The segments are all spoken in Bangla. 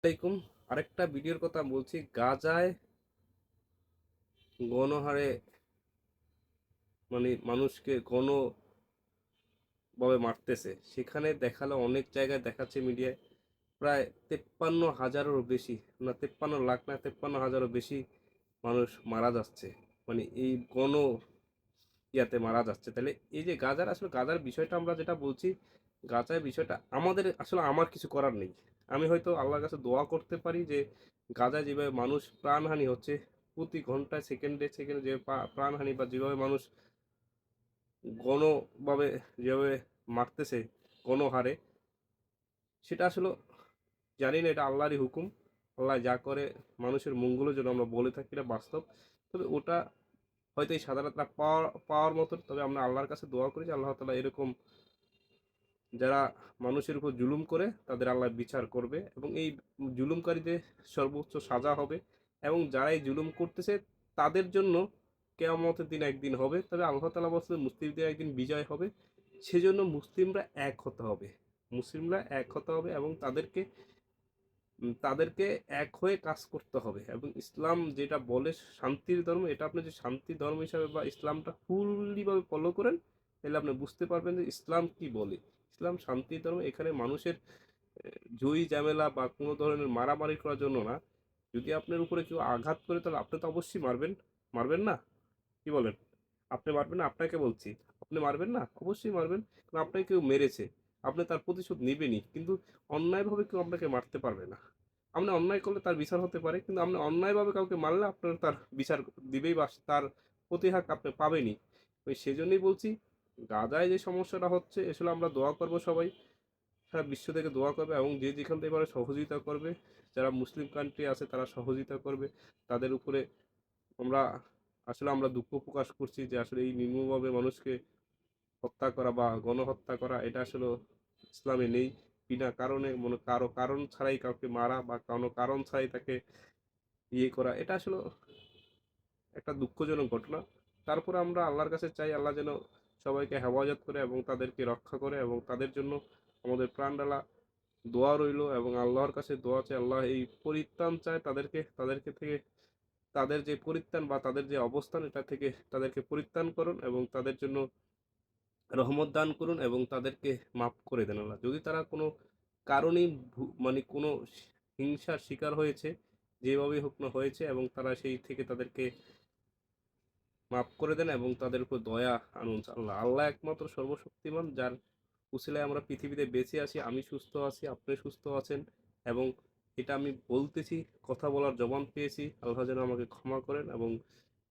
আলাইকুম। আরেকটা ভিডিওর কথা বলছি। গাজায় গণহারে মানুষকে ভাবে মারতেছে, সেখানে দেখালো, অনেক জায়গায় দেখাচ্ছে মিডিয়ায়, প্রায় 53,000-এরও বেশি, না 53 লাখ, না 53,000-এরও বেশি মানুষ মারা যাচ্ছে। এই ইয়াতে মারা যাচ্ছে। তাহলে এই যে গাজার, আসলে গাজার বিষয়টা আমরা যেটা বলছি, গাজার বিষয়টা আমাদের আসলে আমার কিছু করার নেই। আমি হয়তো আল্লাহর কাছে দোয়া করতে পারি যে গাজায় যেভাবে মানুষ প্রাণহানি হচ্ছে, প্রতি ঘন্টায় সেকেন্ডে সেকেন্ডে যে প্রাণহানি, বা যেভাবে মানুষ গণভাবে যেভাবে মারতেছে গণহারে, সেটা আসলে জানি না, এটা আল্লাহরই হুকুম। আল্লাহ যা করে মানুষের মঙ্গলের জন্য, আমরা বলে থাকি, এটা বাস্তব। তবে ওটা হয়তো এই সাধারণত পাওয়ার পাওয়ার মতো। তবে আমরা আল্লাহর কাছে দোয়া করি যে আল্লাহ তাআলা এরকম যারা মানুষের উপর জুলুম করে তাদের আল্লাহ বিচার করবে, এবং এই জুলুমকারীদের সর্বোচ্চ সাজা হবে। এবং যারা এই জুলুম করতেছে তাদের জন্য কিয়ামতের দিন একদিন হবে। তবে আল্লাহ তাআলা বলছেন মুসলিমদের একদিন বিজয় হবে। সেজন্য মুসলিমরা এক হতে হবে। মুসলিমরা এক হতে হবে এবং তাদেরকে এক হয়ে কাজ করতে হবে। এবং ইসলাম যেটা বলে শান্তির ধর্ম, এটা আপনি যে শান্তির ধর্ম হিসাবে বা ইসলামটা ফুললি ভাবে ফলো করেন, তাহলে আপনি বুঝতে পারবেন যে ইসলাম কি বলে। ইসলাম শান্তির ধর্ম। এখানে মানুষের জয়ী ঝামেলা বা কোনো ধরনের মারামারি করার জন্য না। যদি আপনার উপরে কেউ আঘাত করে, তাহলে আপনি তো অবশ্যই মারবেন। মারবেন না? কি বলেন? আপনি মারবেন না? আপনাকে বলছি, আপনি মারবেন না? অবশ্যই মারবেন। কারণ আপনাকে কেউ মেরেছে, আপনি তার প্রতিশোধ নেবেনই। কিন্তু অন্যায়ভাবে কেউ আপনাকে মারতে পারবে না। আপনি অন্যায় করলে তার বিচার হতে পারে, কিন্তু আপনি অন্যায়ভাবে কাউকে মারলে আপনার তার বিচার দিবেই, বা তার প্রতিহার আপনি পাবেনই। ওই সেজন্যই বলছি, গাজায় যে সমস্যাটা হচ্ছে, আসলে আমরা দোয়া করব সবাই, সারা বিশ্ব থেকে দোয়া করবে, এবং যে যেখান থেকে পারে সহযোগিতা করবে। যারা মুসলিম কান্ট্রি আছে তারা সহযোগিতা করবে। তাদের উপরে আমরা আমরা দুঃখ প্রকাশ করছি যে আসলে এই নির্মমভাবে মানুষকে হত্যা করা বা গণহত্যা করা, এটা আসলে ইসলামে নেই। বিনা কারণে, কারো কারণ ছাড়াই কাউকে মারা, বা কোনো কারণ ছাড়াই তাকে করা, এটা আসলে একটা দুঃখজনক ঘটনা। তারপরে আমরা আল্লাহর কাছে চাই, আল্লাহ যেন সবাইকে হেফাজত করে এবং তাদেরকে রক্ষা করে, এবং তাদের জন্য আমাদের প্রাণডালা দোয়া রইল। এবং আল্লাহর কাছে দোয়া চাই, আল্লাহ এই পরিত্রাণ চায় তাদেরকে থেকে, তাদের যে পরিত্রাণ বা তাদের যে অবস্থান, এটা থেকে তাদেরকে পরিত্রাণ করুন, এবং তাদের জন্য রহমত দান করুন, এবং তাদেরকে মাফ করে দেন আল্লাহ। যদি তারা কোনো কারণেই কোনো হিংসার শিকার হয়েছে, যেভাবেই হোক না হয়েছে, এবং তারা সেই থেকে তাদেরকে মাফ করে দেন এবং তাদের উপর দয়া আনুন আল্লাহ। আল্লাহ একমাত্র সর্বশক্তিমান, যার উসিলায় আমরা পৃথিবীতে বেঁচে আছি, আমি সুস্থ আছি, আপনি সুস্থ আছেন। এবং এটা আমি বলতেছি, কথা বলার জবান পেয়েছি। আল্লাহ যেন আমাকে ক্ষমা করেন এবং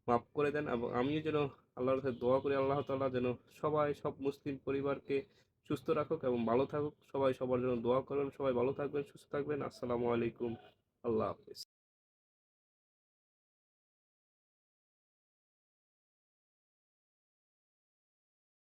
মাফ করে দেন, এবং আমিও যেন আল্লাহর কাছে দোয়া করি, আল্লাহ তাআলা যেন সব মুসলিম পরিবারকে সুস্থ রাখুক এবং ভালো থাকুক। সবাই সবার জন্য দোয়া করবেন। সবাই ভালো থাকবেন, সুস্থ থাকবেন। আসসালামু আলাইকুম। আল্লাহ হাফেজ।